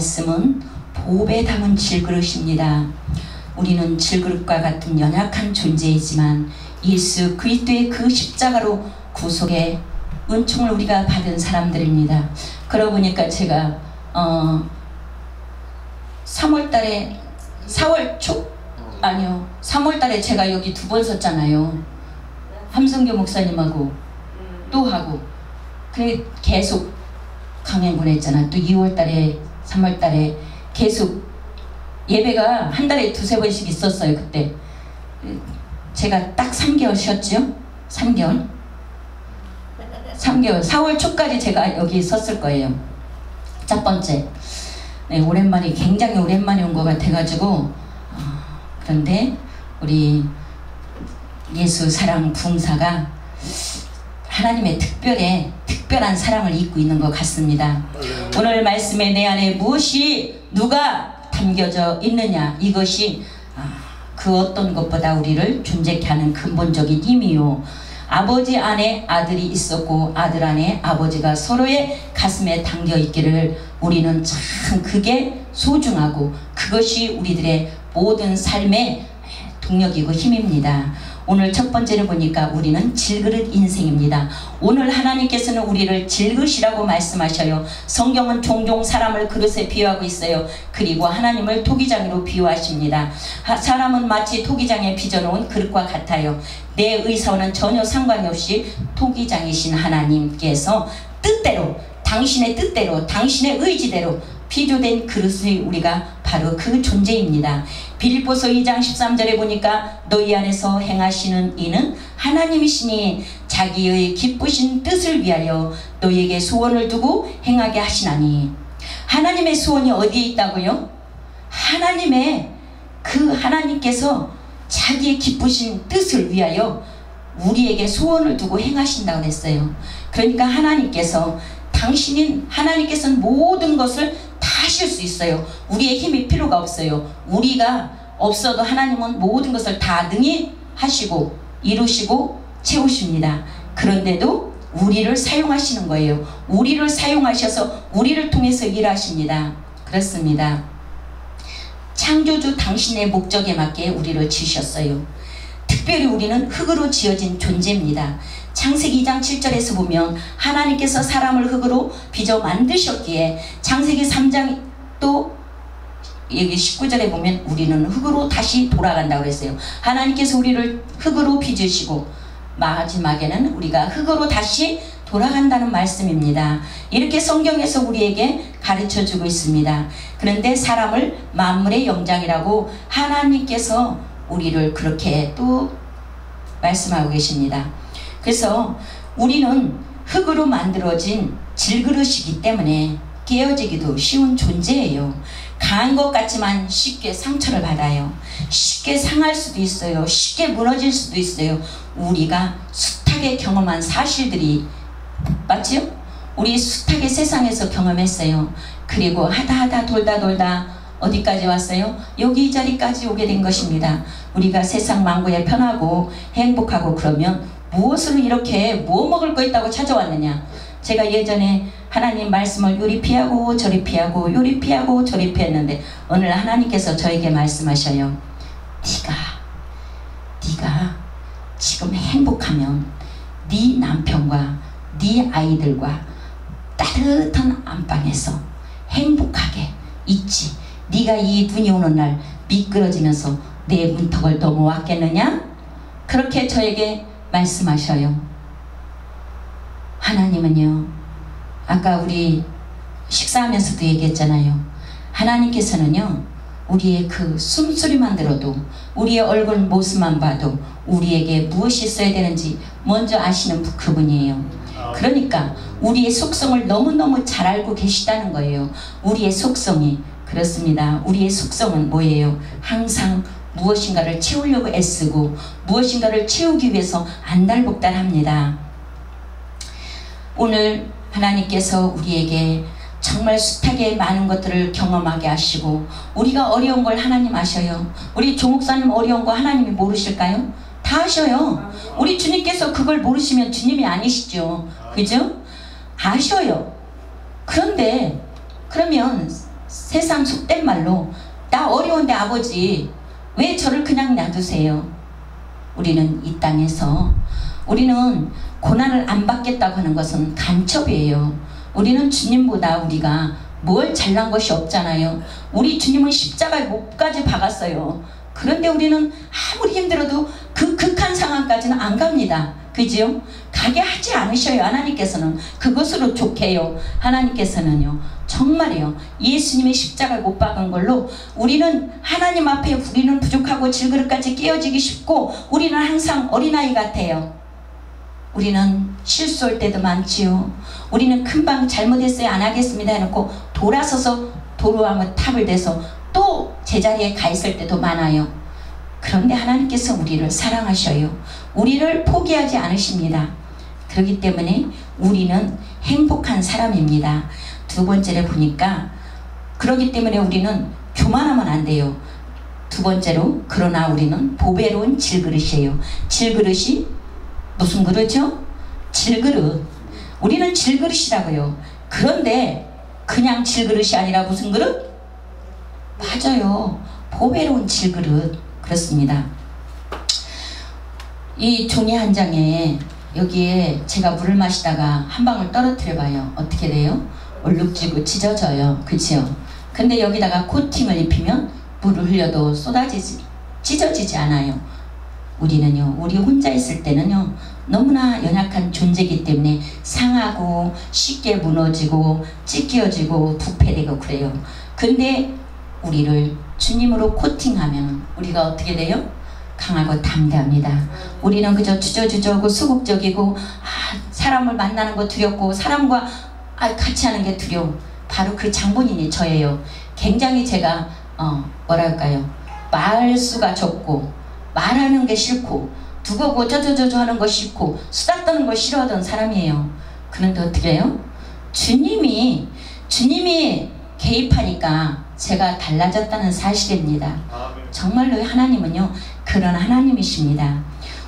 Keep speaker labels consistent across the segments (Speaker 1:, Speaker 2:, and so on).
Speaker 1: 말씀은 보배 담은 질그릇입니다. 우리는 질그릇과 같은 연약한 존재이지만 예수 그리스도의 그 십자가로 구속의 은총을 우리가 받은 사람들입니다. 그러고 보니까 제가 3월달에 제가 여기 2번 섰잖아요. 함성교 목사님하고 또 하고 그 계속 강행군 했잖아. 또 2월달에 3월달에 계속 예배가 한 달에 2-3번씩 있었어요. 그때 제가 딱 3개월 쉬었죠. 3개월 4월 초까지 제가 여기 섰을 거예요. 첫 번째, 네, 오랜만에, 굉장히 오랜만에 온 것 같아가지고 그런데 우리 예수 사랑 부흥사가 하나님의 특별한 사랑을 입고 있는 것 같습니다. 오늘 말씀에 내 안에 무엇이 누가 담겨져 있느냐, 이것이 그 어떤 것보다 우리를 존재케 하는 근본적인 힘이요, 아버지 안에 아들이 있었고 아들 안에 아버지가 서로의 가슴에 담겨 있기를 우리는 참 그게 소중하고 그것이 우리들의 모든 삶의 동력이고 힘입니다. 오늘 첫 번째를 보니까 우리는 질그릇 인생입니다. 오늘 하나님께서는 우리를 질그릇이라고 말씀하셔요. 성경은 종종 사람을 그릇에 비유하고 있어요. 그리고 하나님을 토기장으로 비유하십니다. 사람은 마치 토기장에 빚어놓은 그릇과 같아요. 내 의사와는 전혀 상관이 없이 토기장이신 하나님께서 뜻대로, 당신의 뜻대로, 당신의 의지대로 피조된 그릇이 우리가 바로 그 존재입니다. 빌립보서 2장 13절에 보니까 너희 안에서 행하시는 이는 하나님이시니 자기의 기쁘신 뜻을 위하여 너희에게 소원을 두고 행하게 하시나니. 하나님의 소원이 어디에 있다고요? 하나님께서 자기의 기쁘신 뜻을 위하여 우리에게 소원을 두고 행하신다고 했어요. 그러니까 하나님께서는 모든 것을 다 하실 수 있어요. 우리의 힘이 필요가 없어요. 우리가 없어도 하나님은 모든 것을 다 능히 하시고 이루시고 채우십니다. 그런데도 우리를 사용하시는 거예요. 우리를 사용하셔서 우리를 통해서 일하십니다. 그렇습니다. 창조주 당신의 목적에 맞게 우리를 지으셨어요. 특별히 우리는 흙으로 지어진 존재입니다. 창세기 2장 7절에서 보면 하나님께서 사람을 흙으로 빚어 만드셨기에, 창세기 3장 또 여기 19절에 보면 우리는 흙으로 다시 돌아간다고 했어요. 하나님께서 우리를 흙으로 빚으시고 마지막에는 우리가 흙으로 다시 돌아간다는 말씀입니다. 이렇게 성경에서 우리에게 가르쳐주고 있습니다. 그런데 사람을 만물의 영장이라고 하나님께서 우리를 그렇게 또 말씀하고 계십니다. 그래서 우리는 흙으로 만들어진 질그릇이기 때문에 깨어지기도 쉬운 존재예요. 강한 것 같지만 쉽게 상처를 받아요. 쉽게 상할 수도 있어요. 쉽게 무너질 수도 있어요. 우리가 숱하게 경험한 사실들이 맞지요? 우리 숱하게 세상에서 경험했어요. 그리고 하다 돌다 어디까지 왔어요? 여기 이 자리까지 오게 된 것입니다. 우리가 세상 만고에 편하고 행복하고 그러면 무엇으로 이렇게 뭐 먹을 거 있다고 찾아왔느냐? 제가 예전에 하나님 말씀을 요리 피하고 저리 피하고 요리 피하고 저리 피했는데 오늘 하나님께서 저에게 말씀하셔요. 네가 지금 행복하면 네 남편과 네 아이들과 따뜻한 안방에서 행복하게 있지. 네가 이 눈이 오는 날 미끄러지면서 내 문턱을 넘어왔겠느냐? 그렇게 저에게 말씀하셔요. 하나님은요, 아까 우리 식사하면서도 얘기했잖아요. 하나님께서는요, 우리의 그 숨소리만 들어도, 우리의 얼굴 모습만 봐도 우리에게 무엇이 있어야 되는지 먼저 아시는 그분이에요. 그러니까 우리의 속성을 너무너무 잘 알고 계시다는 거예요. 우리의 속성이. 그렇습니다. 우리의 속성은 뭐예요? 항상 무엇인가를 채우려고 애쓰고 무엇인가를 채우기 위해서 안달복달합니다. 오늘 하나님께서 우리에게 정말 숱하게 많은 것들을 경험하게 하시고, 우리가 어려운 걸 하나님 아셔요. 우리 조 목사님 어려운 거 하나님이 모르실까요? 다 아셔요. 우리 주님께서 그걸 모르시면 주님이 아니시죠. 그죠? 아셔요. 그런데 그러면 세상 속된 말로 나 어려운데 아버지 왜 저를 그냥 놔두세요? 우리는 이 땅에서 우리는 고난을 안 받겠다고 하는 것은 간첩이에요. 우리는 주님보다 우리가 뭘 잘난 것이 없잖아요. 우리 주님은 십자가에 못까지 박았어요. 그런데 우리는 아무리 힘들어도 그 극한 상황까지는 안 갑니다. 그지요? 가게 하지 않으셔요. 하나님께서는 그것으로 좋게 해요. 하나님께서는요 정말이요 예수님의 십자가에 못 박은 걸로 우리는 하나님 앞에 우리는 부족하고 질그릇까지 깨어지기 쉽고 우리는 항상 어린아이 같아요. 우리는 실수할 때도 많지요. 우리는 금방 잘못했어요 안 하겠습니다 해놓고 돌아서서 도로하면 탑을 대서 또 제자리에 가 있을 때도 많아요. 그런데 하나님께서 우리를 사랑하셔요. 우리를 포기하지 않으십니다. 그렇기 때문에 우리는 행복한 사람입니다. 두 번째로 보니까 그렇기 때문에 우리는 교만하면 안 돼요. 두 번째로 그러나 우리는 보배로운 질그릇이에요. 질그릇이 무슨 그릇이죠? 질그릇. 우리는 질그릇이라고요. 그런데 그냥 질그릇이 아니라 무슨 그릇? 맞아요. 보배로운 질그릇. 그렇습니다. 이 종이 한 장에 여기에 제가 물을 마시다가 한 방울 떨어뜨려 봐요. 어떻게 돼요? 얼룩지고 찢어져요. 그치요? 근데 여기다가 코팅을 입히면 물을 흘려도 찢어지지 않아요. 우리는요 우리 혼자 있을 때는요 너무나 연약한 존재이기 때문에 상하고 쉽게 무너지고 찢겨지고 부패되고 그래요. 근데 우리를 주님으로 코팅하면 우리가 어떻게 돼요? 강하고 담대합니다. 우리는 그저 주저주저하고 소극적이고 사람을 만나는 거 두렵고 사람과 같이 하는 게 두려워. 바로 그 장본인이 저예요. 굉장히 제가 뭐랄까요 말수가 적고 말하는 게 싫고 두고고 저저저저 하는 거 싫고 수다 떠는 거 싫어하던 사람이에요. 그런데 어떻게 해요? 주님이 개입하니까 제가 달라졌다는 사실입니다. 정말로 하나님은요 그런 하나님이십니다.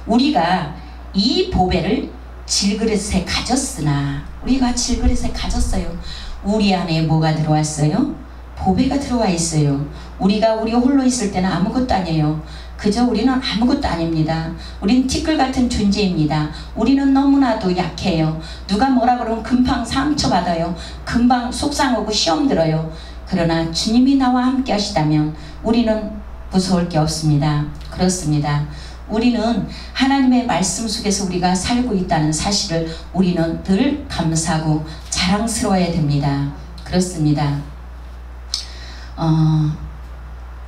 Speaker 1: 우리가 이 보배를 질그릇에 가졌으나 우리가 질그릇에 가졌어요. 우리 안에 뭐가 들어왔어요? 보배가 들어와 있어요. 우리가 우리 홀로 있을 때는 아무것도 아니에요. 그저 우리는 아무것도 아닙니다. 우리는 티끌 같은 존재입니다. 우리는 너무나도 약해요. 누가 뭐라 그러면 금방 상처받아요. 금방 속상하고 시험 들어요. 그러나 주님이 나와 함께 하시다면 우리는 무서울 게 없습니다. 그렇습니다. 우리는 하나님의 말씀 속에서 우리가 살고 있다는 사실을 우리는 늘 감사하고 자랑스러워야 됩니다. 그렇습니다.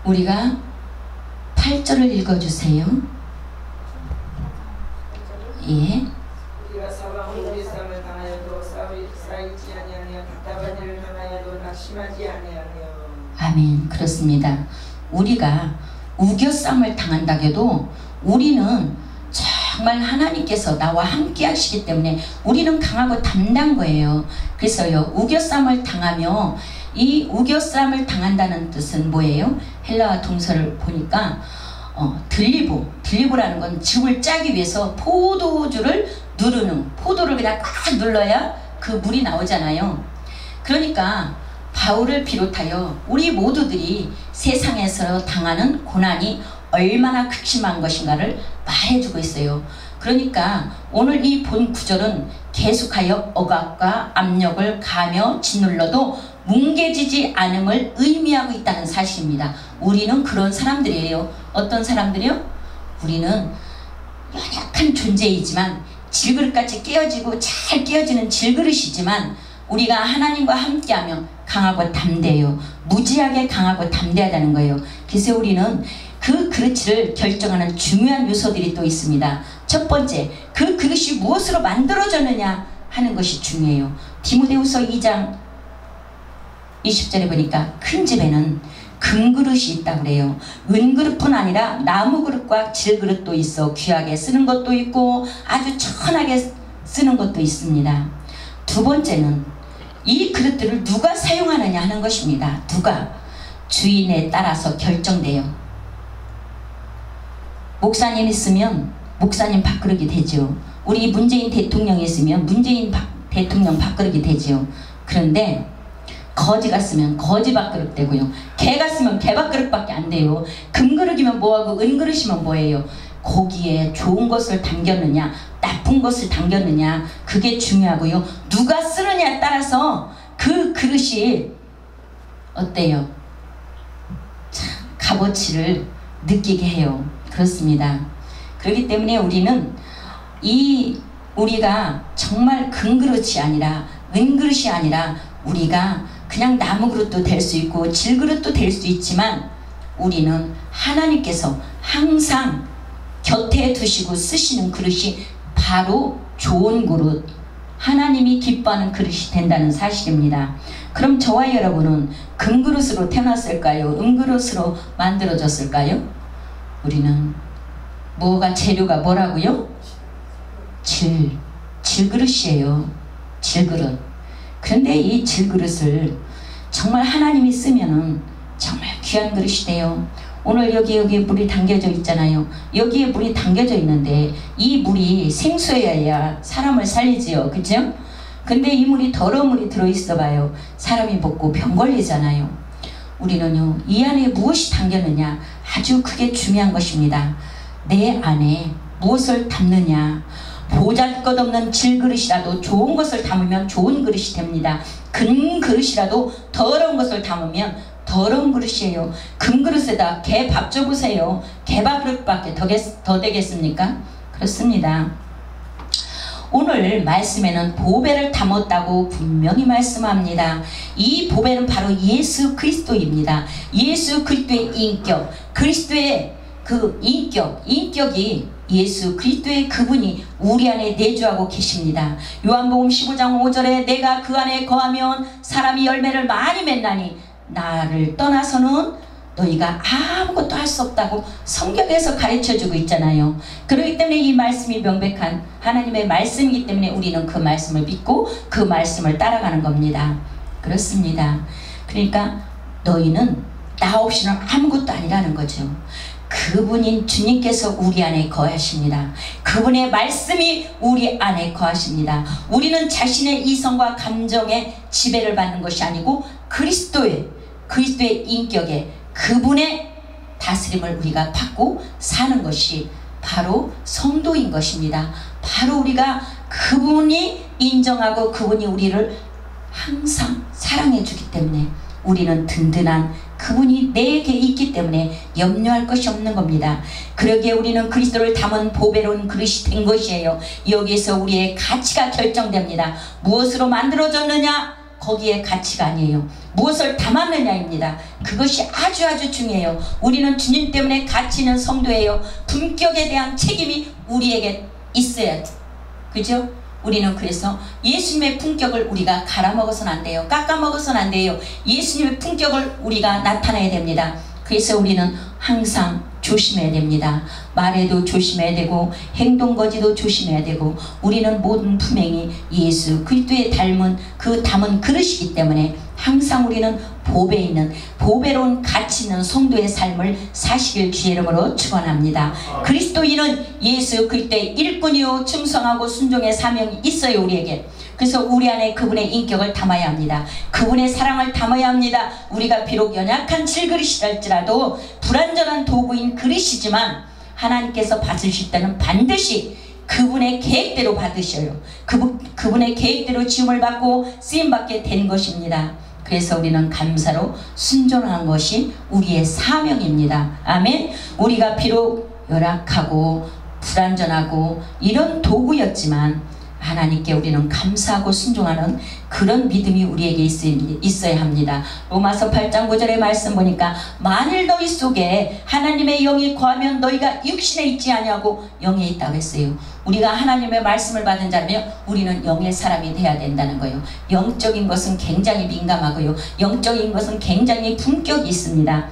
Speaker 1: 우리가 8절을 읽어주세요. 예.
Speaker 2: 우리가 사방으로 우리 삶을 당하여도 쌓이지 아니하며 답답한 일을 당하여도 낙심하지 아니하며.
Speaker 1: 아멘. 그렇습니다. 우리가 우겨쌈을 당한다 해도 우리는 정말 하나님께서 나와 함께 하시기 때문에 우리는 강하고 담대한 거예요. 그래서요 우겨쌈을 당하며 이 우겨쌈을 당한다는 뜻은 뭐예요? 헬라어 동사를 보니까 들리보라는 건 즙을 짜기 위해서 포도주를 누르는, 포도를 그냥 꽉 눌러야 그 물이 나오잖아요. 그러니까 바울을 비롯하여 우리 모두들이 세상에서 당하는 고난이 얼마나 극심한 것인가를 말해주고 있어요. 그러니까 오늘 이 본 구절은 계속하여 억압과 압력을 가하며 짓눌러도 뭉개지지 않음을 의미하고 있다는 사실입니다. 우리는 그런 사람들이에요. 어떤 사람들이요? 우리는 연약한 존재이지만 질그릇같이 깨어지고 잘 깨어지는 질그릇이지만 우리가 하나님과 함께하면 강하고 담대해요. 무지하게 강하고 담대하다는 거예요. 그래서 우리는 그 그릇을 결정하는 중요한 요소들이 또 있습니다. 첫 번째, 그 그릇이 무엇으로 만들어졌느냐 하는 것이 중요해요. 디모데후서 2장 20절에 보니까 큰 집에는 금그릇이 있다고 그래요. 은그릇뿐 아니라 나무그릇과 질그릇도 있어 귀하게 쓰는 것도 있고 아주 천하게 쓰는 것도 있습니다. 두 번째는 이 그릇들을 누가 사용하느냐 하는 것입니다. 누가? 주인에 따라서 결정돼요. 목사님 있으면 목사님 밥그릇이 되죠. 우리 문재인 대통령이 있으면 문재인 대통령 밥그릇이 되죠. 그런데 거지 같으면 거지 밥그릇 되고요. 개 같으면 개 밥그릇밖에 안 돼요. 금그릇이면 뭐하고 은그릇이면 뭐예요? 고기에 좋은 것을 담겼느냐 나쁜 것을 담겼느냐 그게 중요하고요. 누가 쓰느냐에 따라서 그 그릇이 어때요? 참 값어치를 느끼게 해요. 그렇습니다. 그렇기 때문에 우리는 우리가 정말 금그릇이 아니라 은그릇이 아니라 우리가 그냥 나무그릇도 될 수 있고 질그릇도 될 수 있지만 우리는 하나님께서 항상 곁에 두시고 쓰시는 그릇이 바로 좋은 그릇, 하나님이 기뻐하는 그릇이 된다는 사실입니다. 그럼 저와 여러분은 금그릇으로 태어났을까요? 은그릇으로 만들어졌을까요? 우리는 재료가 뭐라고요? 질그릇이에요. 질그릇. 그런데 이 질그릇을 정말 하나님이 쓰면은 정말 귀한 그릇이 돼요. 오늘 여기 물이 담겨져 있잖아요. 여기에 물이 담겨져 있는데 이 물이 생수여야 사람을 살리지요. 그죠? 근데 이 물이 더러운 물이 들어있어 봐요. 사람이 먹고 병 걸리잖아요. 우리는요, 이 안에 무엇이 담겼느냐 아주 그게 중요한 것입니다. 내 안에 무엇을 담느냐. 보잘것없는 질그릇이라도 좋은 것을 담으면 좋은 그릇이 됩니다. 금그릇이라도 더러운 것을 담으면 더러운 그릇이에요. 금그릇에다 개 밥 줘보세요. 개 밥그릇밖에 더 되겠습니까? 그렇습니다. 오늘 말씀에는 보배를 담았다고 분명히 말씀합니다. 이 보배는 바로 예수 그리스도입니다. 예수 그리스도의 인격, 그리스도의 그 인격이 예수 그리스도의 그분이 우리 안에 내주하고 계십니다. 요한복음 15장 5절에 내가 그 안에 거하면 사람이 열매를 많이 맺나니 나를 떠나서는 너희가 아무것도 할 수 없다고 성경에서 가르쳐주고 있잖아요. 그렇기 때문에 이 말씀이 명백한 하나님의 말씀이기 때문에 우리는 그 말씀을 믿고 그 말씀을 따라가는 겁니다. 그렇습니다. 그러니까 너희는 나 없이는 아무것도 아니라는 거죠. 그분인 주님께서 우리 안에 거하십니다. 그분의 말씀이 우리 안에 거하십니다. 우리는 자신의 이성과 감정에 지배를 받는 것이 아니고 그리스도의 인격에 그분의 다스림을 우리가 받고 사는 것이 바로 성도인 것입니다. 바로 우리가 그분이 인정하고 그분이 우리를 항상 사랑해 주기 때문에 우리는 든든한 그분이 내게 있기 때문에 염려할 것이 없는 겁니다. 그러기에 우리는 그리스도를 담은 보배로운 그릇이 된 것이에요. 여기에서 우리의 가치가 결정됩니다. 무엇으로 만들어졌느냐? 거기에 가치가 아니에요. 무엇을 담았느냐입니다. 그것이 아주 중요해요. 우리는 주님 때문에 가치 있는 성도예요. 품격에 대한 책임이 우리에게 있어야 돼. 그죠? 우리는 그래서 예수님의 품격을 우리가 갈아먹어서는 안 돼요. 깎아먹어서는 안 돼요. 예수님의 품격을 우리가 나타내야 됩니다. 그래서 우리는 항상 조심해야 됩니다. 말에도 조심해야 되고 행동거지도 조심해야 되고 우리는 모든 품행이 예수 그리스도의 담은 그릇이기 때문에 항상 우리는 보배 있는 보배로운 가치 있는 성도의 삶을 사시길 주의 이름으로 축원합니다. 그리스도인은 예수 그리스도의 일꾼이요 충성하고 순종의 사명이 있어요. 우리에게. 그래서 우리 안에 그분의 인격을 담아야 합니다. 그분의 사랑을 담아야 합니다. 우리가 비록 연약한 질그릇이랄지라도 불완전한 도구인 그릇이지만 하나님께서 받으실 때는 반드시 그분의 계획대로 받으셔요. 그분의 계획대로 지음을 받고 쓰임받게 된 것입니다. 그래서 우리는 감사로 순종하는 것이 우리의 사명입니다. 아멘. 우리가 비록 열악하고 불완전하고 이런 도구였지만 하나님께 우리는 감사하고 순종하는 그런 믿음이 우리에게 있어야 합니다. 로마서 8장 9절의 말씀 보니까 만일 너희 속에 하나님의 영이 거하면 너희가 육신에 있지 아니하고 영에 있다고 했어요. 우리가 하나님의 말씀을 받은 자라면 우리는 영의 사람이 돼야 된다는 거예요. 영적인 것은 굉장히 민감하고요. 영적인 것은 굉장히 품격이 있습니다.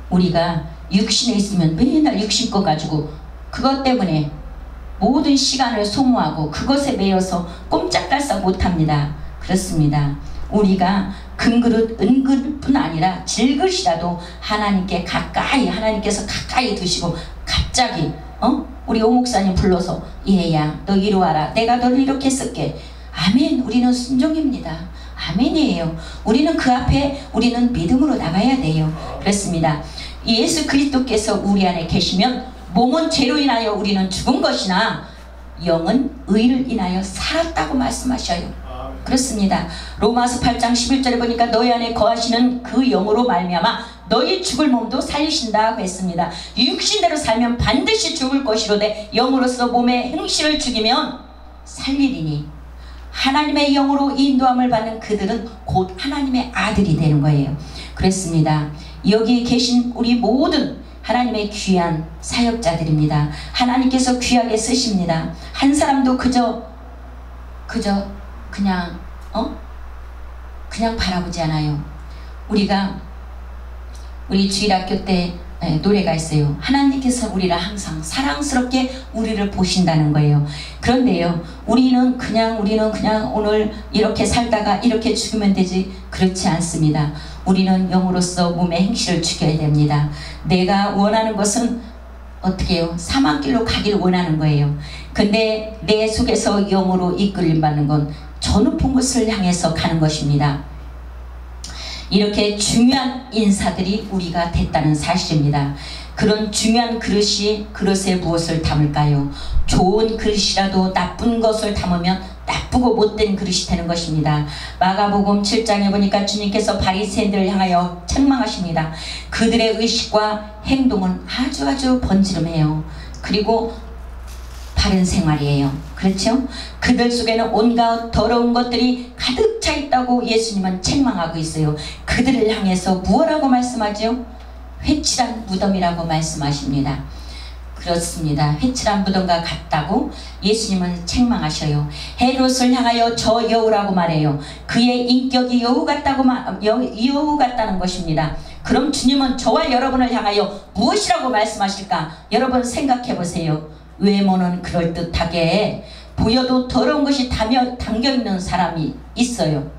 Speaker 1: 우리가 육신에 있으면 맨날 육신 거 가지고 그것 때문에 모든 시간을 소모하고 그것에 매여서 꼼짝달싹 못합니다. 그렇습니다. 우리가 금그릇 은그릇뿐 아니라 질그릇이라도 하나님께서 가까이 두시고 갑자기 우리 오목사님 불러서 얘야 너 이리 와라 내가 너를 이렇게 쓸게. 아멘. 우리는 순종입니다. 아멘이에요. 우리는 그 앞에 우리는 믿음으로 나가야 돼요. 그렇습니다. 예수 그리스도께서 우리 안에 계시면 몸은 죄로 인하여 우리는 죽은 것이나 영은 의를 인하여 살았다고 말씀하셔요. 그렇습니다. 로마서 8장 11절에 보니까 너희 안에 거하시는 그 영으로 말미암아 너희 죽을 몸도 살리신다고 했습니다. 육신대로 살면 반드시 죽을 것이로되 영으로서 몸의 행실을 죽이면 살리리니 하나님의 영으로 인도함을 받는 그들은 곧 하나님의 아들이 되는 거예요. 그렇습니다. 여기 계신 우리 모든 하나님의 귀한 사역자들입니다. 하나님께서 귀하게 쓰십니다. 한 사람도 그저 그냥 바라보지 않아요. 우리 주일학교 때 노래가 있어요. 하나님께서 우리를 항상 사랑스럽게 우리를 보신다는 거예요. 그런데요, 우리는 그냥 오늘 이렇게 살다가 이렇게 죽으면 되지, 그렇지 않습니다. 우리는 영으로서 몸의 행실을 죽여야 됩니다. 내가 원하는 것은 어떻게 해요? 사망길로 가기를 원하는 거예요. 근데 내 속에서 영으로 이끌림 받는 건 저 높은 곳을 향해서 가는 것입니다. 이렇게 중요한 인사들이 우리가 됐다는 사실입니다. 그런 중요한 그릇에 무엇을 담을까요? 좋은 그릇이라도 나쁜 것을 담으면 나쁘고 못된 그릇이 되는 것입니다. 마가복음 7장에 보니까 주님께서 바리새인들을 향하여 책망하십니다. 그들의 의식과 행동은 아주 번지름해요. 그리고 바른 생활이에요. 그렇죠? 그들 속에는 온갖 더러운 것들이 가득 차 있다고 예수님은 책망하고 있어요. 그들을 향해서 무엇라고 말씀하죠? 회칠한 무덤이라고 말씀하십니다. 그렇습니다. 회칠한 무덤과 같다고 예수님은 책망하셔요. 헤롯을 향하여 저 여우라고 말해요. 그의 인격이 여우 같다는 것입니다. 그럼 주님은 저와 여러분을 향하여 무엇이라고 말씀하실까? 여러분 생각해 보세요. 외모는 그럴듯하게 보여도 더러운 것이 담겨있는 사람이 있어요.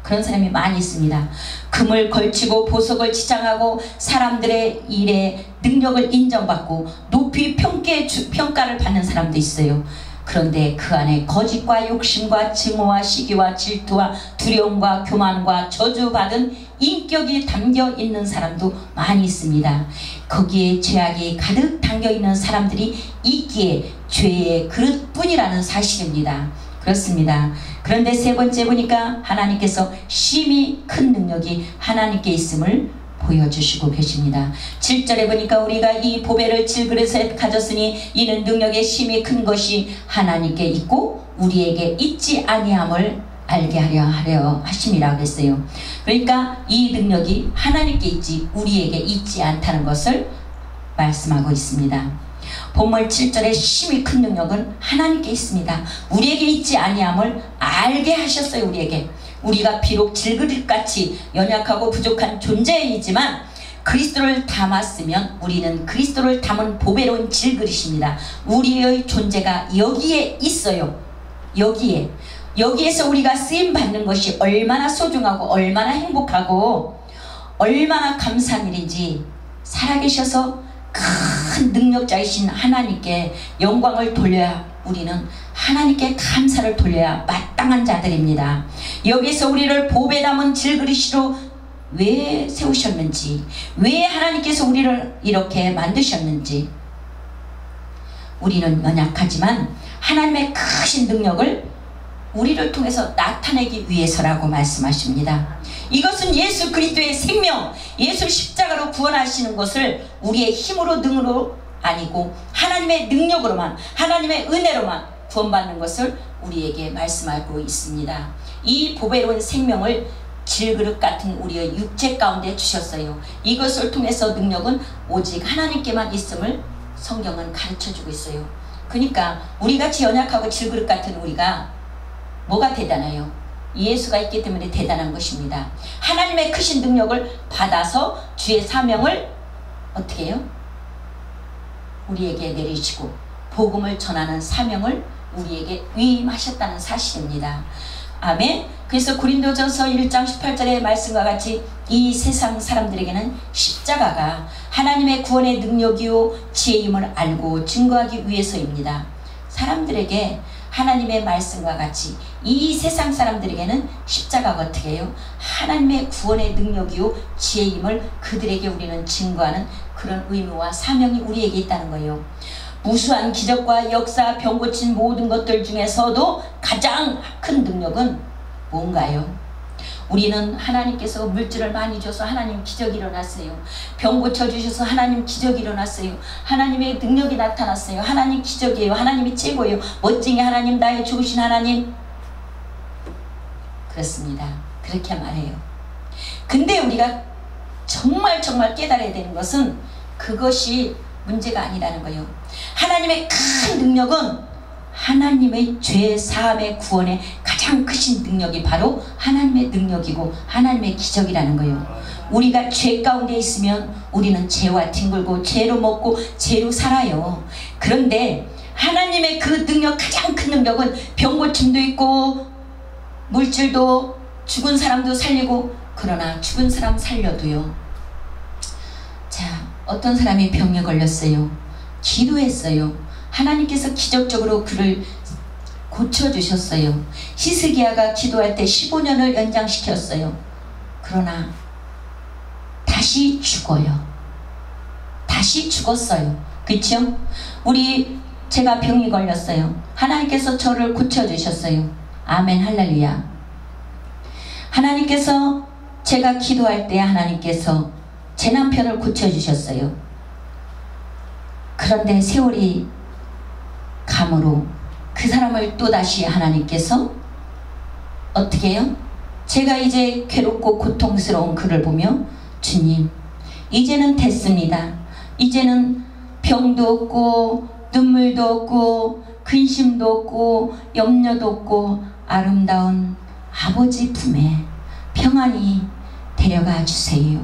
Speaker 1: 그런 사람이 많이 있습니다. 금을 걸치고 보석을 지장하고 사람들의 일에 능력을 인정받고 높이 평가를 받는 사람도 있어요. 그런데 그 안에 거짓과 욕심과 증오와 시기와 질투와 두려움과 교만과 저주받은 인격이 담겨있는 사람도 많이 있습니다. 거기에 죄악이 가득 담겨있는 사람들이 있기에 죄의 그릇뿐이라는 사실입니다. 그렇습니다. 그런데 세 번째 보니까 하나님께서 심히 큰 능력이 하나님께 있음을 보여주시고 계십니다. 7절에 보니까 우리가 이 보배를 질그릇에 가졌으니 이는 능력의 심히 큰 것이 하나님께 있고 우리에게 있지 아니함을 알게 하려 하심이라고 했어요. 그러니까 이 능력이 하나님께 있지 우리에게 있지 않다는 것을 말씀하고 있습니다. 본문 7절에 심히 큰 능력은 하나님께 있습니다. 우리에게 있지 아니함을 알게 하셨어요. 우리가 비록 질그릇같이 연약하고 부족한 존재이지만 그리스도를 담았으면 우리는 그리스도를 담은 보배로운 질그릇입니다. 우리의 존재가 여기에 있어요. 여기에서 우리가 쓰임받는 것이 얼마나 소중하고 얼마나 행복하고 얼마나 감사한 일인지 살아계셔서 큰 능력자이신 하나님께 영광을 돌려야 우리는 하나님께 감사를 돌려야 마땅한 자들입니다. 여기서 우리를 보배 담은 질그릇으로 왜 세우셨는지, 왜 하나님께서 우리를 이렇게 만드셨는지, 우리는 연약하지만 하나님의 크신 능력을 우리를 통해서 나타내기 위해서라고 말씀하십니다. 이것은 예수 그리스도의 생명, 예수 십자가로 구원하시는 것을 우리의 힘으로 능으로 아니고 하나님의 능력으로만, 하나님의 은혜로만 구원받는 것을 우리에게 말씀하고 있습니다. 이 보배로운 생명을 질그릇 같은 우리의 육체 가운데 주셨어요. 이것을 통해서 능력은 오직 하나님께만 있음을 성경은 가르쳐주고 있어요. 그러니까 우리같이 연약하고 질그릇 같은 우리가 뭐가 대단해요? 예수가 있기 때문에 대단한 것입니다. 하나님의 크신 능력을 받아서 주의 사명을 어떻게 해요? 우리에게 내리시고 복음을 전하는 사명을 우리에게 위임하셨다는 사실입니다. 아멘. 그래서 고린도전서 1장 18절의 말씀과 같이 이 세상 사람들에게는 십자가가 하나님의 구원의 능력이요 지혜임을 알고 증거하기 위해서입니다. 사람들에게 하나님의 말씀과 같이 이 세상 사람들에게는 십자가가 어떻게 해요? 하나님의 구원의 능력이요 지혜임을 그들에게 우리는 증거하는 그런 의무와 사명이 우리에게 있다는 거예요. 무수한 기적과 역사, 병 고친 모든 것들 중에서도 가장 큰 능력은 뭔가요? 우리는 하나님께서 물질을 많이 줘서 하나님 기적이 일어났어요. 병 고쳐주셔서 하나님 기적이 일어났어요. 하나님의 능력이 나타났어요. 하나님 기적이에요. 하나님이 최고예요. 멋쟁이 하나님, 나의 좋으신 하나님. 그렇습니다. 그렇게 말해요. 근데 우리가 정말 깨달아야 되는 것은 그것이 문제가 아니라는 거예요. 하나님의 큰 능력은 하나님의 죄 사함의 구원의 가장 크신 능력이 바로 하나님의 능력이고 하나님의 기적이라는 거예요. 우리가 죄 가운데 있으면 우리는 죄와 뒹굴고 죄로 먹고 죄로 살아요. 그런데 하나님의 그 능력, 가장 큰 능력은 병 고침도 있고 물질도, 죽은 사람도 살리고, 그러나 죽은 사람 살려도요. 자, 어떤 사람이 병에 걸렸어요. 기도했어요. 하나님께서 기적적으로 그를 고쳐주셨어요. 히스기야가 기도할 때 15년을 연장시켰어요. 그러나 다시 죽어요. 다시 죽었어요. 그쵸? 제가 병이 걸렸어요. 하나님께서 저를 고쳐주셨어요. 아멘 할렐루야. 하나님께서 제가 기도할 때 하나님께서 제 남편을 고쳐주셨어요. 그런데 세월이 감으로 그 사람을 또다시 하나님께서 어떻게 해요? 제가 이제 괴롭고 고통스러운 그를 보며 주님, 이제는 됐습니다. 이제는 병도 없고 눈물도 없고 근심도 없고 염려도 없고 아름다운 아버지 품에 평안히 데려가 주세요.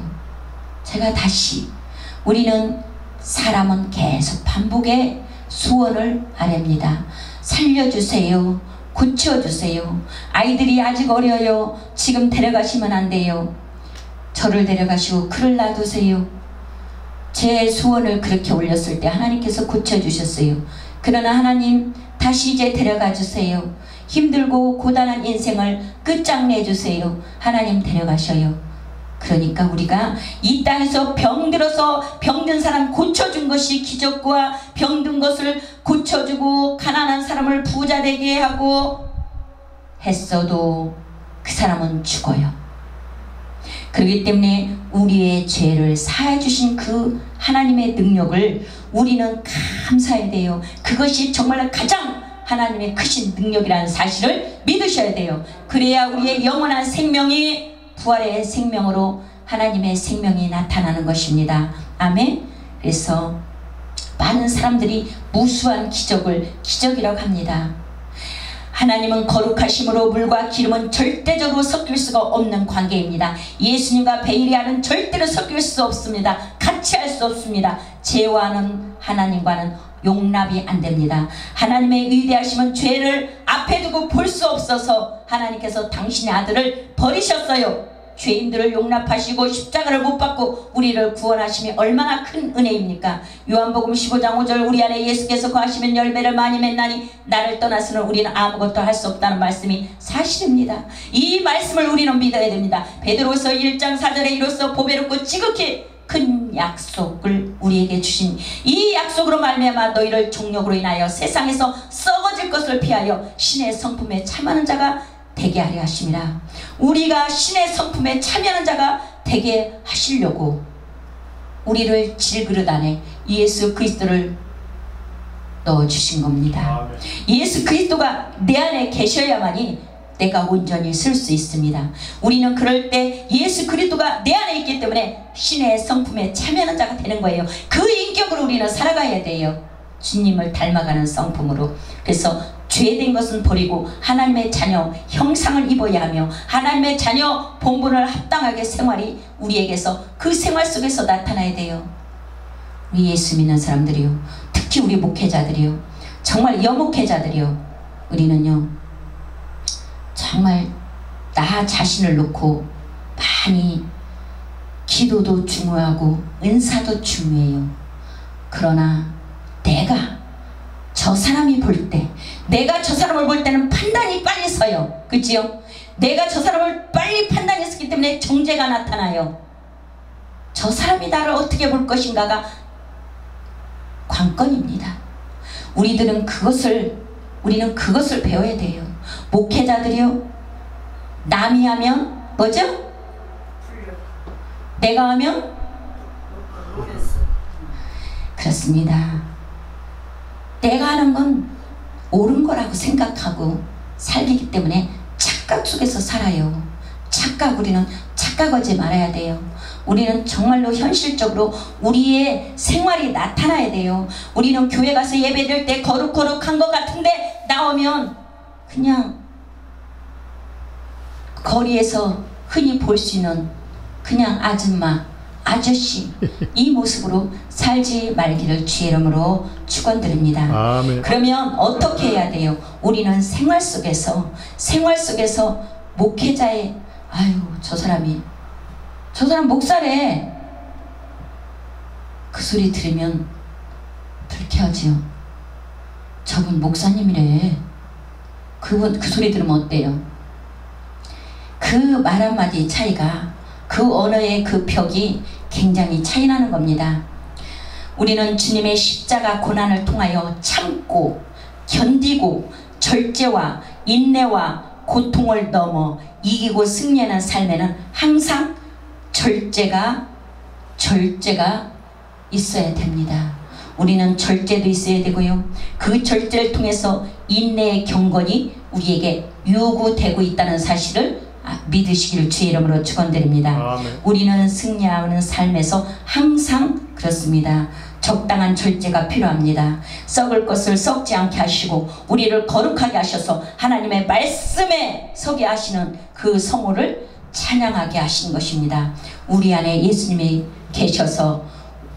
Speaker 1: 제가 다시, 우리는 사람은 계속 반복의 소원을 아뢰입니다. 살려주세요. 고쳐주세요. 아이들이 아직 어려요. 지금 데려가시면 안 돼요. 저를 데려가시고 그를 놔두세요. 제 소원을 그렇게 올렸을 때 하나님께서 고쳐주셨어요. 그러나 하나님, 다시 이제 데려가 주세요. 힘들고 고단한 인생을 끝장내주세요. 하나님 데려가셔요. 그러니까 우리가 이 땅에서 병들어서 병든 사람 고쳐준 것이 기적과 병든 것을 고쳐주고 가난한 사람을 부자 되게 하고 했어도 그 사람은 죽어요. 그렇기 때문에 우리의 죄를 사해 주신 그 하나님의 능력을 우리는 감사해야 돼요. 그것이 정말 가장 하나님의 크신 능력이라는 사실을 믿으셔야 돼요. 그래야 우리의 영원한 생명이 부활의 생명으로 하나님의 생명이 나타나는 것입니다. 아멘. 그래서 많은 사람들이 무수한 기적을 기적이라고 합니다. 하나님은 거룩하심으로 물과 기름은 절대적으로 섞일 수가 없는 관계입니다. 예수님과 베일리아는 절대로 섞일 수 없습니다. 같이 할 수 없습니다. 죄와는 하나님과는 용납이 안 됩니다. 하나님의 위대하심은 죄를 앞에 두고 볼 수 없어서 하나님께서 당신의 아들을 버리셨어요. 죄인들을 용납하시고 십자가를 못 받고 우리를 구원하심이 얼마나 큰 은혜입니까? 요한복음 15장 5절, 우리 안에 예수께서 거하시면 열매를 많이 맺나니 나를 떠나서는 우리는 아무것도 할 수 없다는 말씀이 사실입니다. 이 말씀을 우리는 믿어야 됩니다. 베드로서 1장 4절에 이로써 보배롭고 지극히 큰 약속을 우리에게 주신 이 약속으로 말미암아 너희를 정욕으로 인하여 세상에서 썩어질 것을 피하여 신의 성품에 참하는 자가 되게 하려 하심이라. 우리가 신의 성품에 참여하는 자가 되게 하시려고 우리를 질그릇 안에 예수 그리스도를 넣어주신 겁니다. 예수 그리스도가 내 안에 계셔야만이 내가 온전히 쓸 수 있습니다. 우리는 그럴 때 예수 그리스도가 내 안에 있기 때문에 신의 성품에 참여하는 자가 되는 거예요. 그 인격으로 우리는 살아가야 돼요. 주님을 닮아가는 성품으로. 그래서 죄된 것은 버리고 하나님의 자녀 형상을 입어야 하며 하나님의 자녀 본분을 합당하게 생활이 우리에게서 그 생활 속에서 나타나야 돼요. 우리 예수 믿는 사람들이요, 특히 우리 목회자들이요, 정말 여목회자들이요, 우리는요 정말 나 자신을 놓고 많이 기도도 중요하고 은사도 중요해요. 그러나 내가 저 사람이 볼 때, 내가 저 사람을 볼 때는 판단이 빨리 서요. 그치요? 내가 저 사람을 빨리 판단했기 때문에 정죄가 나타나요. 저 사람이 나를 어떻게 볼 것인가가 관건입니다. 우리는 그것을 배워야 돼요. 목회자들이요, 남이 하면 뭐죠? 내가 하면 그렇습니다. 내가 하는 건 옳은 거라고 생각하고 살기 때문에 착각 속에서 살아요. 우리는 착각하지 말아야 돼요. 우리는 정말로 현실적으로 우리의 생활이 나타나야 돼요. 우리는 교회 가서 예배드릴 때 거룩한 것 같은데 나오면 그냥 거리에서 흔히 볼 수 있는 그냥 아줌마, 아저씨, 이 모습으로 살지 말기를 주의 이름으로 축원드립니다.
Speaker 3: 아멘.
Speaker 1: 그러면 어떻게 해야 돼요? 우리는 생활 속에서 목회자의 저 사람 목사래, 그 소리 들으면 불쾌하지요. 저분 목사님이래. 그 소리 들으면 어때요? 그 말 한마디 차이가, 그 언어의 그 벽이 굉장히 차이나는 겁니다. 우리는 주님의 십자가 고난을 통하여 참고 견디고 절제와 인내와 고통을 넘어 이기고 승리하는 삶에는 항상 절제가 있어야 됩니다. 우리는 절제도 있어야 되고요, 그 절제를 통해서 인내의 경건이 우리에게 요구되고 있다는 사실을 믿으시기를 주의 이름으로 축원드립니다.
Speaker 3: 아멘.
Speaker 1: 우리는 승리하는 삶에서 항상 그렇습니다. 적당한 절제가 필요합니다. 썩을 것을 썩지 않게 하시고 우리를 거룩하게 하셔서 하나님의 말씀에 서게 하시는 그 성호를 찬양하게 하신 것입니다. 우리 안에 예수님이 계셔서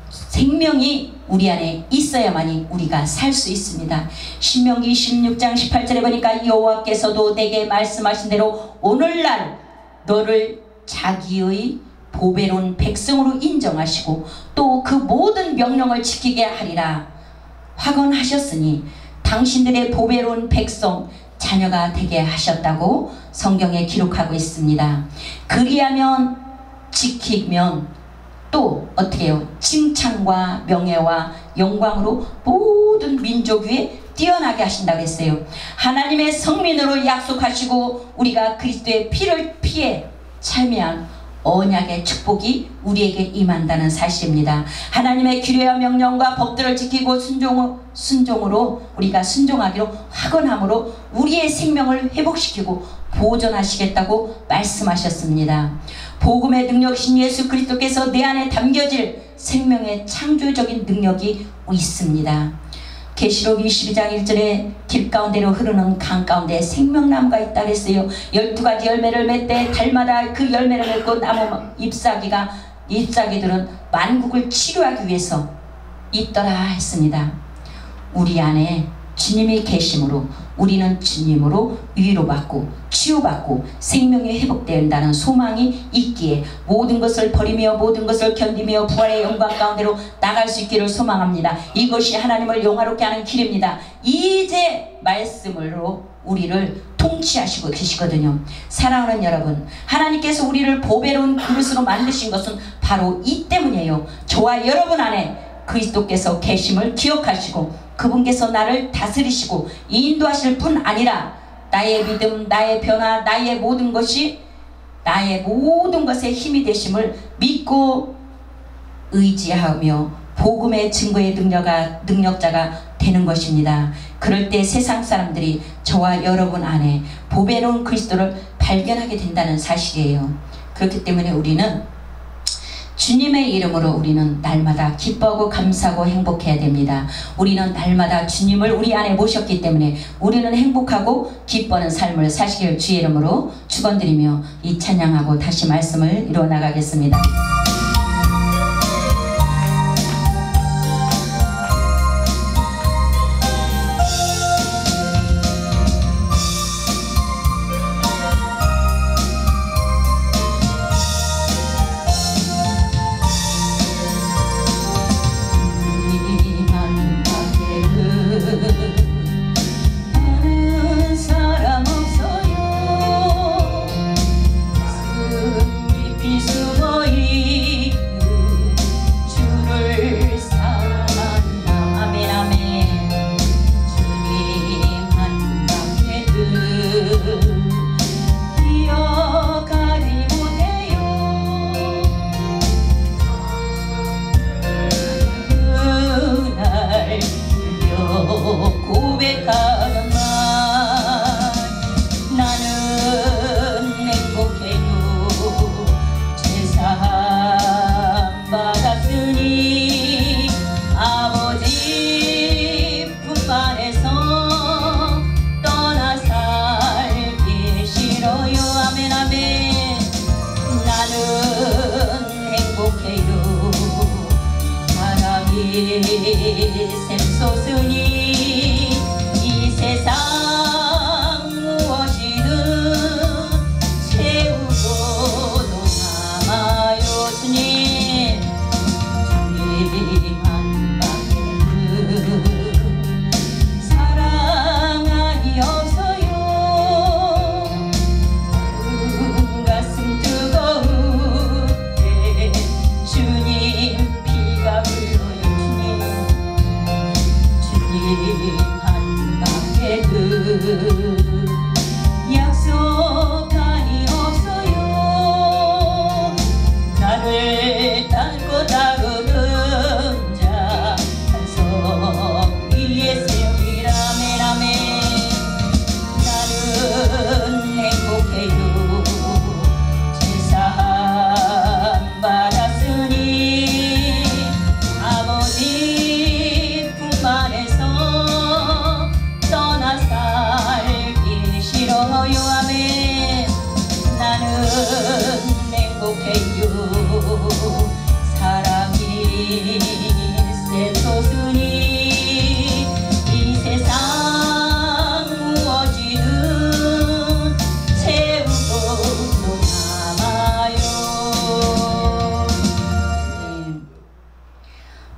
Speaker 1: 생명이 우리 안에 있어야만이 우리가 살 수 있습니다. 신명기 16장 18절에 보니까 여호와께서도 내게 말씀하신 대로 오늘날 너를 자기의 보배로운 백성으로 인정하시고 또 그 모든 명령을 지키게 하리라 확언하셨으니 당신들의 보배로운 백성 자녀가 되게 하셨다고 성경에 기록하고 있습니다. 그리하면 지키면 또 어떻게 해요? 칭찬과 명예와 영광으로 모든 민족 위에 뛰어나게 하신다고 했어요. 하나님의 성민으로 약속하시고 우리가 그리스도의 피를 피해 참여한 언약의 축복이 우리에게 임한다는 사실입니다. 하나님의 규례와 명령과 법들을 지키고 순종으로 우리가 순종하기로 확언함으로 우리의 생명을 회복시키고 보존하시겠다고 말씀하셨습니다. 복음의 능력이신 예수 그리스도께서 내 안에 담겨질 생명의 창조적인 능력이 있습니다. 계시록 22장 1절에 길 가운데로 흐르는 강 가운데 생명나무가 있다 그랬어요. 12가지 열매를 맺되 달마다 그 열매를 맺고 나무 잎사귀들은 만국을 치료하기 위해서 있더라 했습니다. 우리 안에 주님이 계심으로 우리는 주님으로 위로받고 치유받고 생명이 회복된다는 소망이 있기에 모든 것을 버리며 모든 것을 견디며 부활의 영광 가운데로 나갈 수 있기를 소망합니다. 이것이 하나님을 영화롭게 하는 길입니다. 이제 말씀으로 우리를 통치하시고 계시거든요. 사랑하는 여러분, 하나님께서 우리를 보배로운 그릇으로 만드신 것은 바로 이 때문이에요. 저와 여러분 안에 그리스도께서 계심을 기억하시고 그분께서 나를 다스리시고 인도하실 뿐 아니라 나의 믿음, 나의 변화, 나의 모든 것에 힘이 되심을 믿고 의지하며 복음의 증거의 능력자가 되는 것입니다. 그럴 때 세상 사람들이 저와 여러분 안에 보배로운 그리스도를 발견하게 된다는 사실이에요. 그렇기 때문에 우리는 주님의 이름으로 우리는 날마다 기뻐하고 감사하고 행복해야 됩니다. 우리는 날마다 주님을 우리 안에 모셨기 때문에 우리는 행복하고 기뻐하는 삶을 사시길 주의 이름으로 축원드리며 이 찬양하고 다시 말씀을 이루어 나가겠습니다.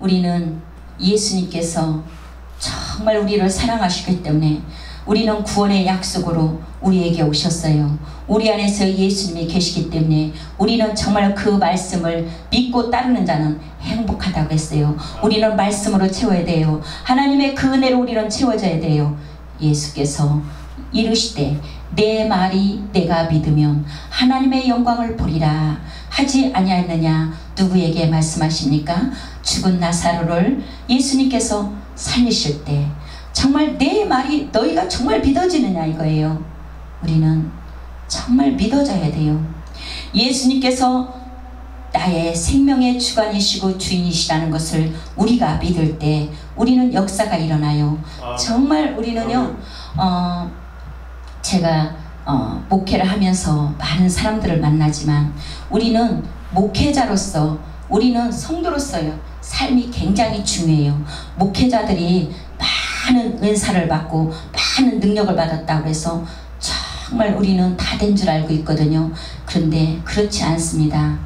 Speaker 1: 우리는 예수님께서 정말 우리를 사랑하시기 때문에 우리는 구원의 약속으로 우리에게 오셨어요. 우리 안에서 예수님이 계시기 때문에 우리는 정말 그 말씀을 믿고 따르는 자는 행복하다고 했어요. 우리는 말씀으로 채워야 돼요. 하나님의 그 은혜로 우리는 채워져야 돼요. 예수께서 이르시되 내 말이 내가 믿으면 하나님의 영광을 보리라 하지 아니하였느냐. 누구에게 말씀하십니까? 죽은 나사로를 예수님께서 살리실 때 정말 내 말이 너희가 정말 믿어지느냐 이거예요. 우리는 정말 믿어져야 돼요. 예수님께서 나의 생명의 주관이시고 주인이시라는 것을 우리가 믿을 때 우리는 역사가 일어나요. 정말 우리는요 제가 목회를 하면서 많은 사람들을 만나지만 우리는 목회자로서 우리는 성도로서요 삶이 굉장히 중요해요. 목회자들이 많은 은사를 받고 많은 능력을 받았다고 해서 정말 우리는 다 된 줄 알고 있거든요. 그런데 그렇지 않습니다.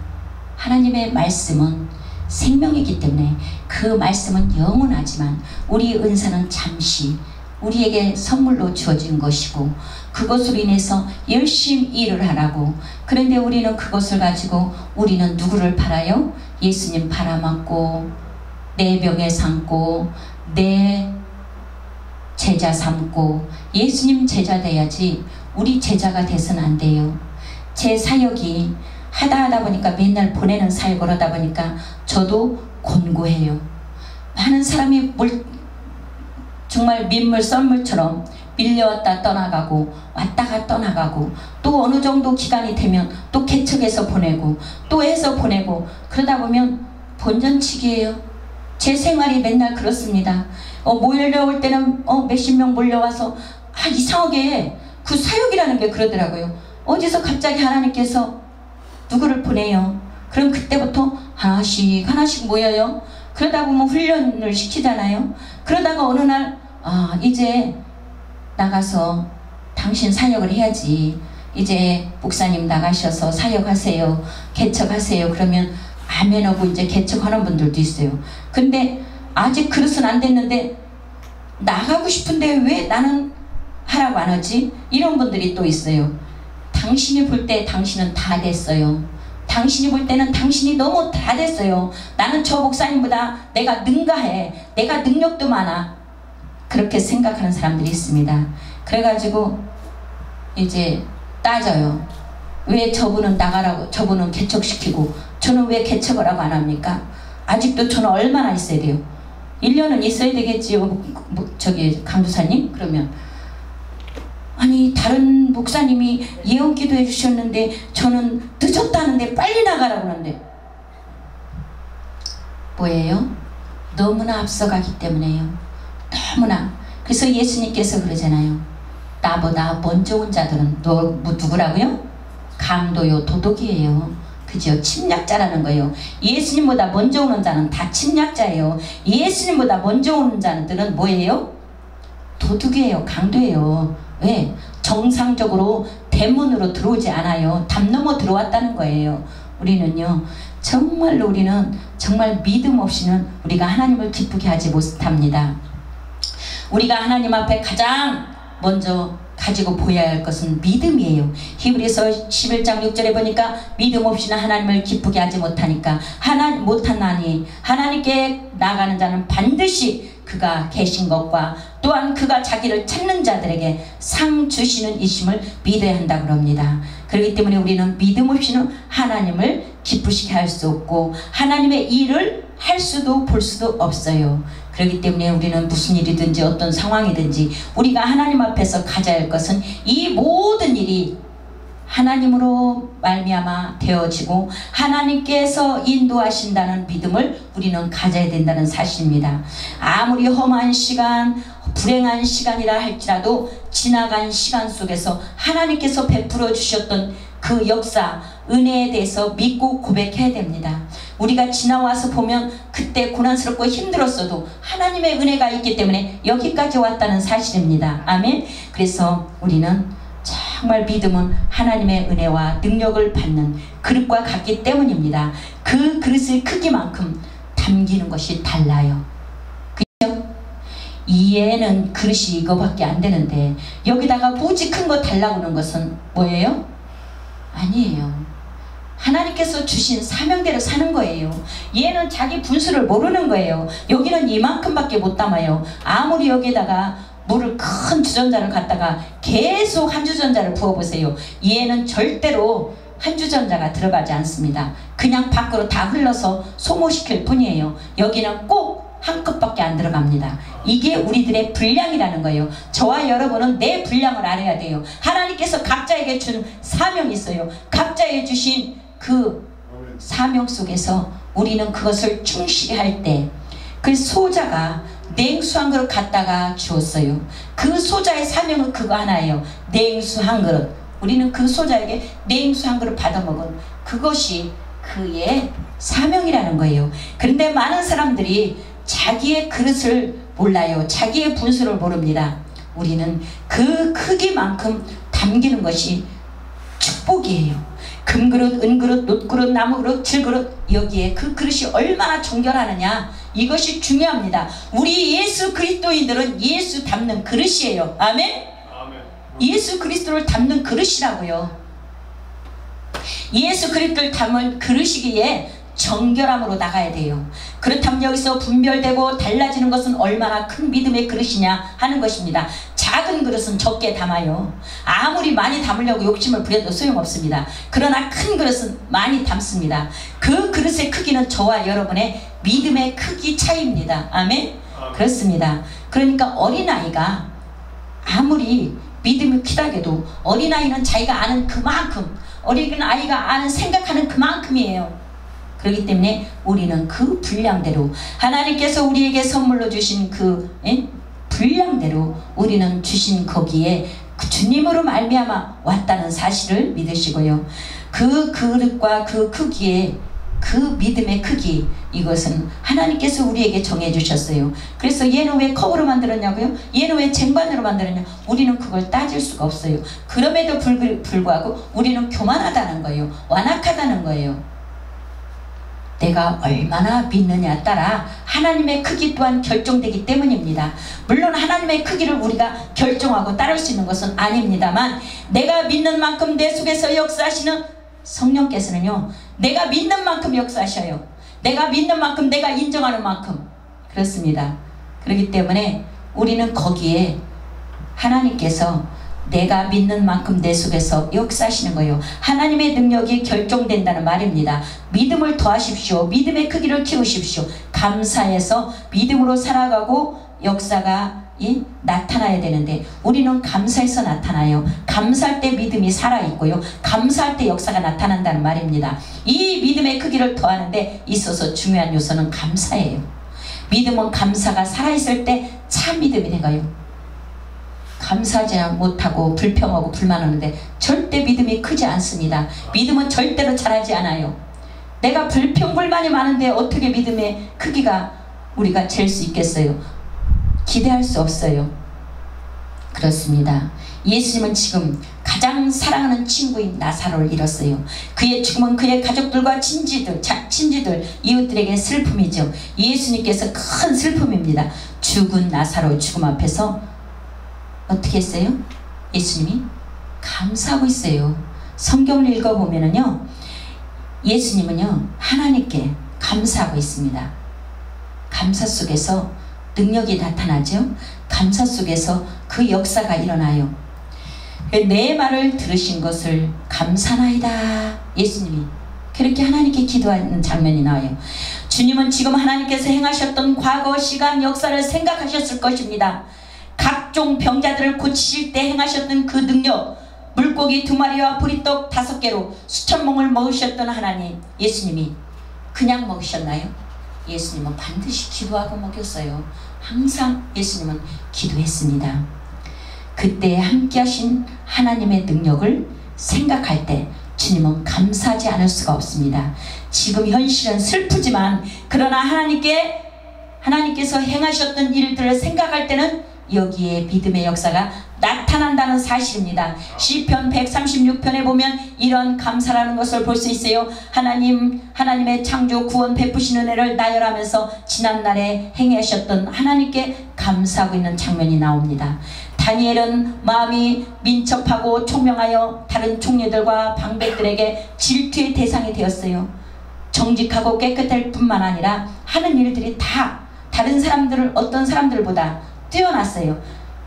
Speaker 1: 하나님의 말씀은 생명이기 때문에 그 말씀은 영원하지만 우리 은사는 잠시 우리에게 선물로 주어진 것이고 그것으로 인해서 열심히 일을 하라고. 그런데 우리는 그것을 가지고 우리는 누구를 팔아요? 예수님 팔아먹고 내 병에 삼고 내 제자 삼고 예수님 제자 돼야지 우리 제자가 돼서는 안 돼요. 제 사역이 하다 보니까 맨날 보내는 사역을 하다 보니까 저도 곤고해요. 많은 사람이 정말 민물 썰물처럼 밀려왔다 떠나가고 왔다가 떠나가고 또 어느 정도 기간이 되면 또 개척해서 보내고 또 해서 보내고 그러다 보면 본전치기예요. 제 생활이 맨날 그렇습니다. 몰려올 때는 몇십 명 몰려와서 이상하게 그 사역이라는 게 그러더라고요. 어디서 갑자기 하나님께서 누구를 보내요. 그럼 그때부터 하나씩 모여요. 그러다 보면 훈련을 시키잖아요. 그러다가 어느 날 이제 나가서 당신 사역을 해야지. 이제 목사님 나가셔서 사역하세요. 개척하세요. 그러면 아멘하고 이제 개척하는 분들도 있어요. 근데 아직 그릇은 안 됐는데 나가고 싶은데 왜 나는 하라고 안 하지? 이런 분들이 또 있어요. 당신이 볼 때 당신은 다 됐어요. 당신이 볼 때는 당신이 너무 다 됐어요. 나는 저 목사님보다 내가 능가해. 내가 능력도 많아. 그렇게 생각하는 사람들이 있습니다. 그래가지고 이제 따져요. 왜 저분은 나가라고 저분은 개척시키고 저는 왜 개척을 하고 안 합니까? 아직도 저는 얼마나 있어야 돼요? 1년은 있어야 되겠지요. 저기 강도사님? 그러면 아니 다른 목사님이 예언기도 해주셨는데 저는 늦었다는데 빨리 나가라고 하는데 뭐예요? 너무나 앞서가기 때문에요. 너무나. 그래서 예수님께서 그러잖아요. 나보다 먼저 온 자들은 누구라고요? 강도요 도둑이에요. 그죠? 침략자라는 거예요. 예수님보다 먼저 오는 자는 다 침략자예요. 예수님보다 먼저 오는 자들은 뭐예요? 도둑이에요. 강도예요. 왜? 정상적으로 대문으로 들어오지 않아요. 담 넘어 들어왔다는 거예요. 우리는요 정말로 우리는 정말 믿음 없이는 우리가 하나님을 기쁘게 하지 못합니다. 우리가 하나님 앞에 가장 먼저 가지고 보여야 할 것은 믿음이에요. 히브리서 11장 6절에 보니까 믿음 없이는 하나님을 기쁘게 하지 못하니까 못하나니 하나님께 나가는 자는 반드시 그가 계신 것과 또한 그가 자기를 찾는 자들에게 상 주시는 이심을 믿어야 한다고 합니다. 그렇기 때문에 우리는 믿음 없이는 하나님을 기쁘시게 할 수 없고 하나님의 일을 할 수도 볼 수도 없어요. 그렇기 때문에 우리는 무슨 일이든지 어떤 상황이든지 우리가 하나님 앞에서 가져야 할 것은 이 모든 일이 하나님으로 말미암아 되어지고 하나님께서 인도하신다는 믿음을 우리는 가져야 된다는 사실입니다. 아무리 험한 시간, 불행한 시간이라 할지라도 지나간 시간 속에서 하나님께서 베풀어 주셨던 그 역사, 은혜에 대해서 믿고 고백해야 됩니다. 우리가 지나와서 보면 그때 고난스럽고 힘들었어도 하나님의 은혜가 있기 때문에 여기까지 왔다는 사실입니다. 아멘. 그래서 우리는 정말 믿음은 하나님의 은혜와 능력을 받는 그릇과 같기 때문입니다. 그 그릇의 크기만큼 다 담기는 것이 달라요. 그죠? 얘는 그릇이 이거밖에 안 되는데 여기다가 무지 큰 거 달라고 하는 것은 뭐예요? 아니에요. 하나님께서 주신 사명대로 사는 거예요. 얘는 자기 분수를 모르는 거예요. 여기는 이만큼밖에 못 담아요. 아무리 여기다가 물을 큰 주전자를 갖다가 계속 한 주전자를 부어보세요. 얘는 절대로 한 주전자가 들어가지 않습니다. 그냥 밖으로 다 흘러서 소모시킬 뿐이에요. 여기는 꼭 한 컵밖에 안 들어갑니다. 이게 우리들의 분량이라는 거예요. 저와 여러분은 내 분량을 알아야 돼요. 하나님께서 각자에게 준 사명이 있어요. 각자에게 주신 그 사명 속에서 우리는 그것을 충실히 할 때 그 소자가 냉수 한 그릇 갖다가 주었어요. 그 소자의 사명은 그거 하나예요. 냉수 한 그릇. 우리는 그 소자에게 냉수 한 그릇 받아먹은 그것이 그의 사명이라는 거예요. 그런데 많은 사람들이 자기의 그릇을 몰라요. 자기의 분수를 모릅니다. 우리는 그 크기만큼 담기는 것이 축복이에요. 금그릇, 은그릇, 놋그릇, 나무그릇, 질그릇, 여기에 그 그릇이 얼마나 정결하느냐, 이것이 중요합니다. 우리 예수 그리스도인들은 예수 담는 그릇이에요. 아멘? 예수 그리스도를 담는 그릇이라고요. 예수 그리스도를 담은 그릇이기에 정결함으로 나가야 돼요. 그렇다면 여기서 분별되고 달라지는 것은 얼마나 큰 믿음의 그릇이냐 하는 것입니다. 작은 그릇은 적게 담아요. 아무리 많이 담으려고 욕심을 부려도 소용없습니다. 그러나 큰 그릇은 많이 담습니다. 그 그릇의 크기는 저와 여러분의 믿음의 크기 차이입니다. 아멘? 그렇습니다. 그러니까 어린아이가 아무리 믿음이 크다게도 어린아이는 자기가 아는 그만큼, 어린아이가 아는 생각하는 그만큼이에요. 그렇기 때문에 우리는 그 분량대로 하나님께서 우리에게 선물로 주신 그 분량대로 우리는 주신 거기에 그 주님으로 말미암아 왔다는 사실을 믿으시고요. 그 그릇과 그 크기에 그 믿음의 크기, 이것은 하나님께서 우리에게 정해 주셨어요. 그래서 얘는 왜 컵으로 만들었냐고요? 얘는 왜 쟁반으로 만들었냐? 우리는 그걸 따질 수가 없어요. 그럼에도 불구하고 우리는 교만하다는 거예요. 완악하다는 거예요. 내가 얼마나 믿느냐에 따라 하나님의 크기 또한 결정되기 때문입니다. 물론 하나님의 크기를 우리가 결정하고 따를 수 있는 것은 아닙니다만, 내가 믿는 만큼 내 속에서 역사하시는 성령께서는요, 내가 믿는 만큼 역사하셔요. 내가 믿는 만큼, 내가 인정하는 만큼. 그렇습니다. 그렇기 때문에 우리는 거기에 하나님께서 내가 믿는 만큼 내 속에서 역사하시는 거예요. 하나님의 능력이 결정된다는 말입니다. 믿음을 더하십시오. 믿음의 크기를 키우십시오. 감사해서 믿음으로 살아가고 역사가 나타나야 되는데 우리는 감사해서 나타나요. 감사할 때 믿음이 살아있고요. 감사할 때 역사가 나타난다는 말입니다. 이 믿음의 크기를 더하는데 있어서 중요한 요소는 감사예요. 믿음은 감사가 살아있을 때 참 믿음이 되고요. 감사하지 못하고 불평하고 불만하는데 절대 믿음이 크지 않습니다. 믿음은 절대로 자라지 않아요. 내가 불평불만이 많은데 어떻게 믿음의 크기가 우리가 잴 수 있겠어요? 기대할 수 없어요. 그렇습니다. 예수님은 지금 가장 사랑하는 친구인 나사로를 잃었어요. 그의 죽음은 그의 가족들과 친지들, 이웃들에게 슬픔이죠. 예수님께서 큰 슬픔입니다. 죽은 나사로 죽음 앞에서 어떻게 했어요? 예수님이 감사하고 있어요. 성경을 읽어보면은요, 예수님은요, 하나님께 감사하고 있습니다. 감사 속에서 능력이 나타나죠. 감사 속에서 그 역사가 일어나요. 내 말을 들으신 것을 감사나이다. 예수님이 그렇게 하나님께 기도하는 장면이 나와요. 주님은 지금 하나님께서 행하셨던 과거, 시간, 역사를 생각하셨을 것입니다. 각종 병자들을 고치실 때 행하셨던 그 능력, 물고기 2마리와 보리떡 5개로 수천 몽을 먹으셨던 하나님, 예수님이 그냥 먹으셨나요? 예수님은 반드시 기도하고 먹였어요. 항상 예수님은 기도했습니다. 그때 함께 하신 하나님의 능력을 생각할 때 주님은 감사하지 않을 수가 없습니다. 지금 현실은 슬프지만 그러나 하나님께서 행하셨던 일들을 생각할 때는 여기에 믿음의 역사가 나타난다는 사실입니다. 시편 136편에 보면 이런 감사라는 것을 볼 수 있어요. 하나님의 창조 구원 베푸신 은혜를 나열하면서 지난날에 행하셨던 하나님께 감사하고 있는 장면이 나옵니다. 다니엘은 마음이 민첩하고 총명하여 다른 총리들과 방백들에게 질투의 대상이 되었어요. 정직하고 깨끗할 뿐만 아니라 하는 일들이 다 다른 사람들을 어떤 사람들보다 뛰어났어요.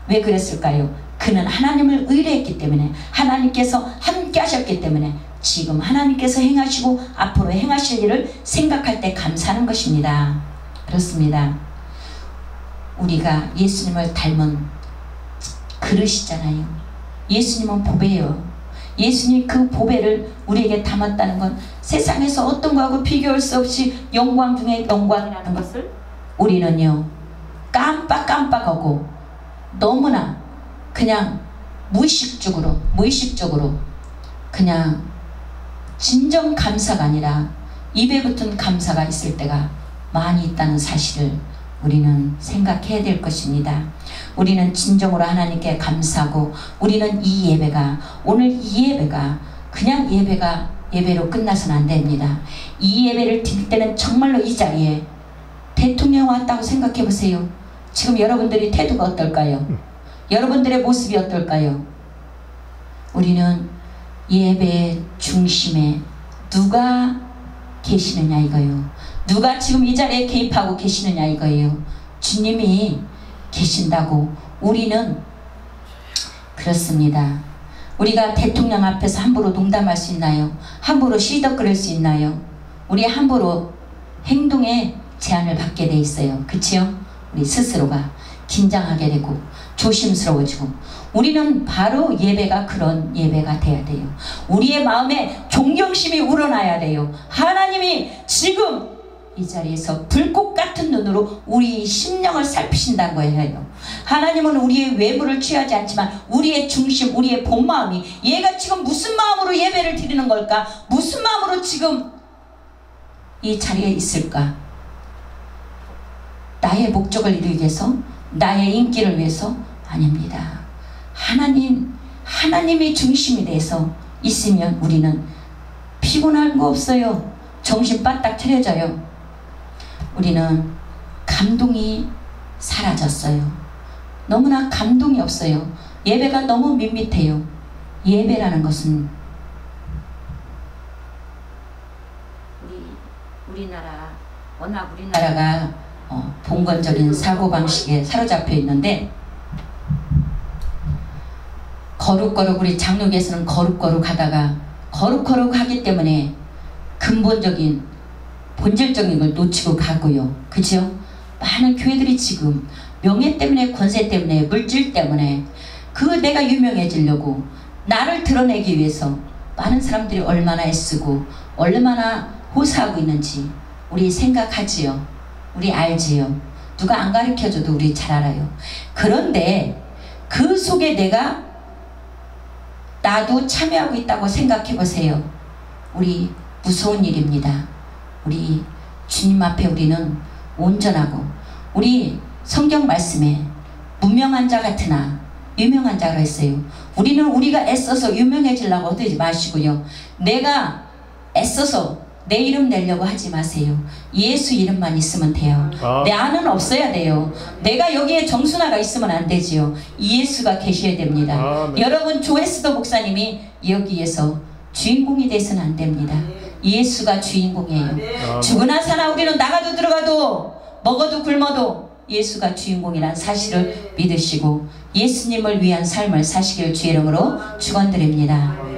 Speaker 1: 왜 그랬을까요? 그는 하나님을 의뢰했기 때문에, 하나님께서 함께 하셨기 때문에 지금 하나님께서 행하시고 앞으로 행하실 일을 생각할 때 감사하는 것입니다. 그렇습니다. 우리가 예수님을 닮은 그릇이잖아요. 예수님은 보배예요. 예수님 그 보배를 우리에게 담았다는 건 세상에서 어떤 거하고 비교할 수 없이 영광 중에 영광이라는 것을 우리는요 깜빡깜빡하고 너무나 그냥 무의식적으로 그냥 진정 감사가 아니라 입에 붙은 감사가 있을 때가 많이 있다는 사실을 우리는 생각해야 될 것입니다. 우리는 진정으로 하나님께 감사하고, 우리는 이 예배가, 오늘 이 예배가 그냥 예배로 끝나서는 안 됩니다. 이 예배를 드릴 때는 정말로 이 자리에 대통령 왔다고 생각해 보세요. 지금 여러분들의 태도가 어떨까요? 여러분들의 모습이 어떨까요? 우리는 예배의 중심에 누가 계시느냐 이거예요. 누가 지금 이 자리에 개입하고 계시느냐 이거예요. 주님이 계신다고 우리는 그렇습니다. 우리가 대통령 앞에서 함부로 농담할 수 있나요? 함부로 시덕거릴 수 있나요? 우리 함부로 행동에 제한을 받게 돼 있어요. 그치요? 우리 스스로가 긴장하게 되고 조심스러워지고, 우리는 바로 예배가 그런 예배가 돼야 돼요. 우리의 마음에 존경심이 우러나야 돼요. 하나님이 지금 이 자리에서 불꽃 같은 눈으로 우리 심령을 살피신다는 거예요. 하나님은 우리의 외모를 취하지 않지만 우리의 중심, 우리의 본 마음이, 얘가 지금 무슨 마음으로 예배를 드리는 걸까? 무슨 마음으로 지금 이 자리에 있을까? 나의 목적을 이루기 위해서? 나의 인기를 위해서? 아닙니다. 하나님이 중심이 돼서 있으면 우리는 피곤한 거 없어요. 정신 바짝 차려져요. 우리는 감동이 사라졌어요. 너무나 감동이 없어요. 예배가 너무 밋밋해요. 예배라는 것은 워낙 우리나라가 봉건적인 사고방식에 사로잡혀 있는데, 거룩거룩 우리 장로교에서는 거룩거룩 하다가 거룩거룩 하기 때문에 근본적인 본질적인 걸 놓치고 가고요. 그죠? 많은 교회들이 지금 명예 때문에, 권세 때문에, 물질 때문에 내가 유명해지려고 나를 드러내기 위해서 많은 사람들이 얼마나 애쓰고 얼마나 호소하고 있는지 우리 생각하지요. 우리 알지요. 누가 안 가르쳐줘도 우리 잘 알아요. 그런데 그 속에 나도 참여하고 있다고 생각해 보세요. 우리 무서운 일입니다. 우리 주님 앞에 우리는 온전하고, 우리 성경 말씀에 무명한 자 같으나 유명한 자라 했어요. 우리가 애써서 유명해지려고 하지 마시고요. 내가 애써서 내 이름 내려고 하지 마세요. 예수 이름만 있으면 돼요. 나는 없어야 돼요. 내가 여기에 정순아가 있으면 안 되지요. 예수가 계셔야 됩니다. 여러분, 조에스더 목사님이 여기에서 주인공이 돼서는 안 됩니다. 예수가 주인공이에요. 죽으나 사나 우리는 나가도 들어가도 먹어도 굶어도 예수가 주인공이란 사실을 믿으시고 예수님을 위한 삶을 사시길 주의 이름으로 축원드립니다.